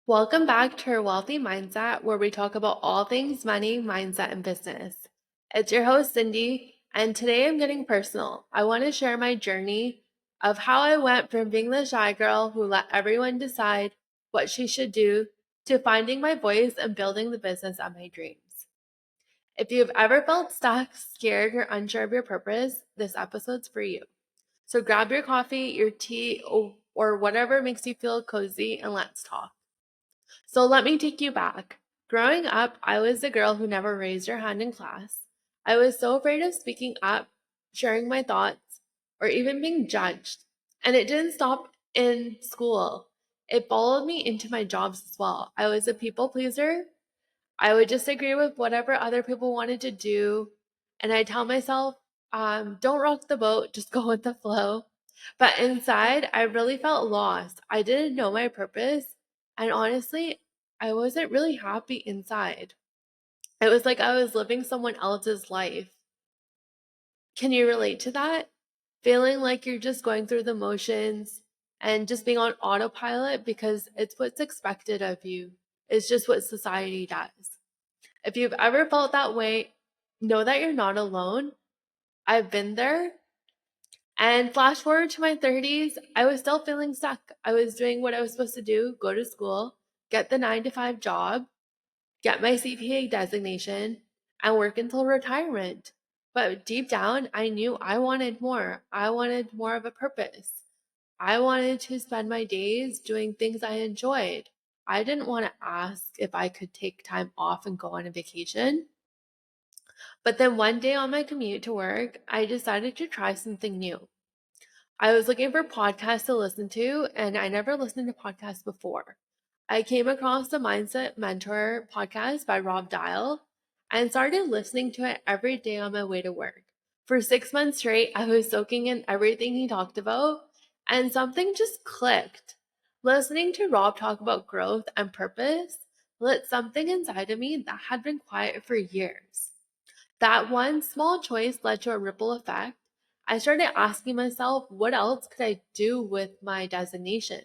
Welcome back to our Wealthy Mindset, where we talk about all things money, mindset, and business. It's your host, Cindy, and today I'm getting personal. I want to share my journey of how I went from being the shy girl who let everyone decide what she should do to finding my voice and building the business of my dreams. If you've ever felt stuck, scared, or unsure of your purpose, this episode's for you. So grab your coffee, your tea, or whatever makes you feel cozy, and let's talk. So let me take you back. Growing up, I was the girl who never raised her hand in class. I was so afraid of speaking up, sharing my thoughts, or even being judged. And it didn't stop in school. It followed me into my jobs as well. I was a people pleaser. I would just agree with whatever other people wanted to do. And I tell myself, don't rock the boat, just go with the flow. But inside, I really felt lost. I didn't know my purpose. And honestly, I wasn't really happy inside. It was like I was living someone else's life. Can you relate to that? Feeling like you're just going through the motions and just being on autopilot because it's what's expected of you. It's just what society does. If you've ever felt that way, know that you're not alone. I've been there. And flash forward to my 30s, I was still feeling stuck. I was doing what I was supposed to do, go to school, get the 9 to 5 job, get my CPA designation, and work until retirement. But deep down, I knew I wanted more. I wanted more of a purpose. I wanted to spend my days doing things I enjoyed. I didn't want to ask if I could take time off and go on a vacation. But then one day on my commute to work, I decided to try something new. I was looking for podcasts to listen to, and I never listened to podcasts before. I came across the Mindset Mentor podcast by Rob Dial and started listening to it every day on my way to work. For 6 months straight, I was soaking in everything he talked about, and something just clicked. Listening to Rob talk about growth and purpose lit something inside of me that had been quiet for years. That one small choice led to a ripple effect. I started asking myself, what else could I do with my designation?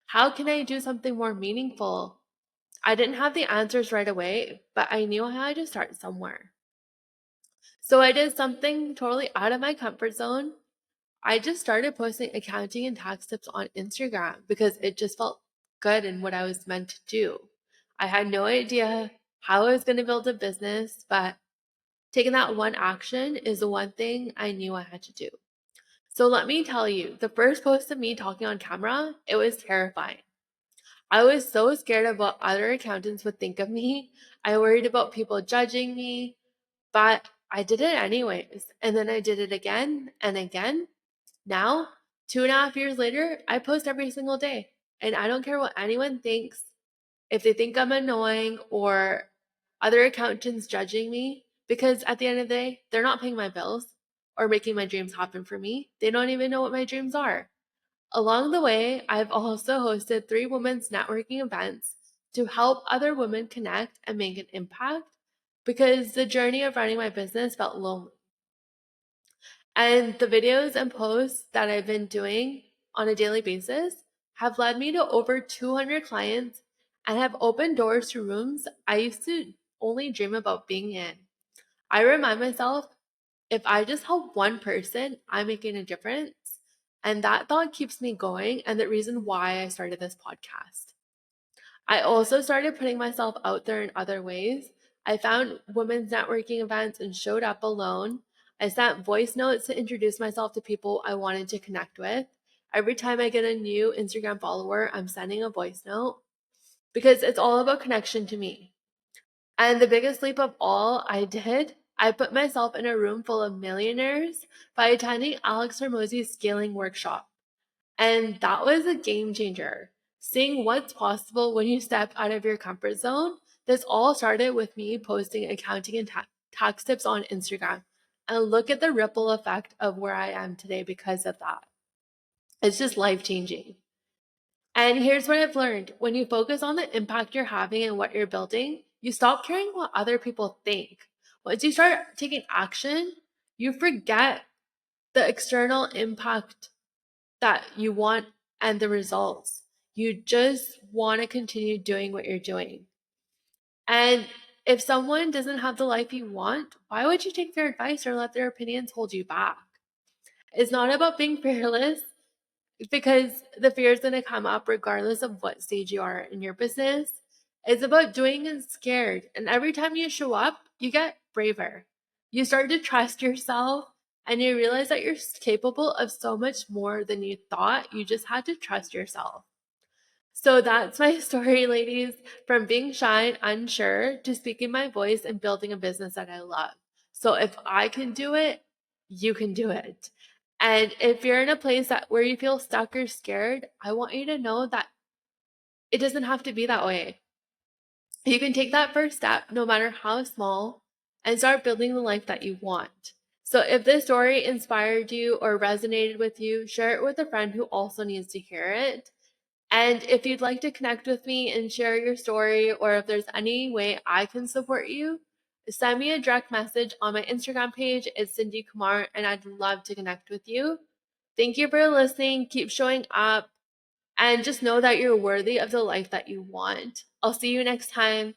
How can I do something more meaningful? I didn't have the answers right away, but I knew I had to start somewhere. So I did something totally out of my comfort zone. I just started posting accounting and tax tips on Instagram because it just felt good in what I was meant to do. I had no idea how I was going to build a business, but taking that one action is the one thing I knew I had to do. So let me tell you, the first post of me talking on camera, it was terrifying. I was so scared of what other accountants would think of me. I worried about people judging me, but I did it anyways. And then I did it again and again. Now, 2.5 years later, I post every single day. And I don't care what anyone thinks. If they think I'm annoying or other accountants judging me, because at the end of the day, they're not paying my bills or making my dreams happen for me. They don't even know what my dreams are. Along the way, I've also hosted 3 women's networking events to help other women connect and make an impact because the journey of running my business felt lonely. And the videos and posts that I've been doing on a daily basis have led me to over 200 clients and have opened doors to rooms I used to only dream about being in. I remind myself if I just help one person, I'm making a difference. And that thought keeps me going and the reason why I started this podcast. I also started putting myself out there in other ways. I found women's networking events and showed up alone. I sent voice notes to introduce myself to people I wanted to connect with. Every time I get a new Instagram follower, I'm sending a voice note because it's all about connection to me. And the biggest leap of all I put myself in a room full of millionaires by attending Alex Hormozi's scaling workshop. And that was a game changer. Seeing what's possible when you step out of your comfort zone. This all started with me posting accounting and tax tips on Instagram. And look at the ripple effect of where I am today because of that. It's just life changing. And here's what I've learned when you focus on the impact you're having and what you're building, you stop caring what other people think. Once you start taking action, you forget the external impact that you want and the results. You just want to continue doing what you're doing. And if someone doesn't have the life you want, why would you take their advice or let their opinions hold you back? It's not about being fearless because the fear is going to come up regardless of what stage you are in your business. It's about doing and scared. And every time you show up, you get braver. You start to trust yourself and you realize that you're capable of so much more than you thought. You just had to trust yourself. So that's my story, ladies, from being shy and unsure to speaking my voice and building a business that I love. So if I can do it, you can do it. And if you're in a place where you feel stuck or scared, I want you to know that it doesn't have to be that way. You can take that first step, no matter how small, and start building the life that you want. So if this story inspired you or resonated with you, share it with a friend who also needs to hear it. And if you'd like to connect with me and share your story, or if there's any way I can support you, send me a direct message on my Instagram page. It's Cindy Kumar, and I'd love to connect with you. Thank you for listening. Keep showing up, and just know that you're worthy of the life that you want. I'll see you next time.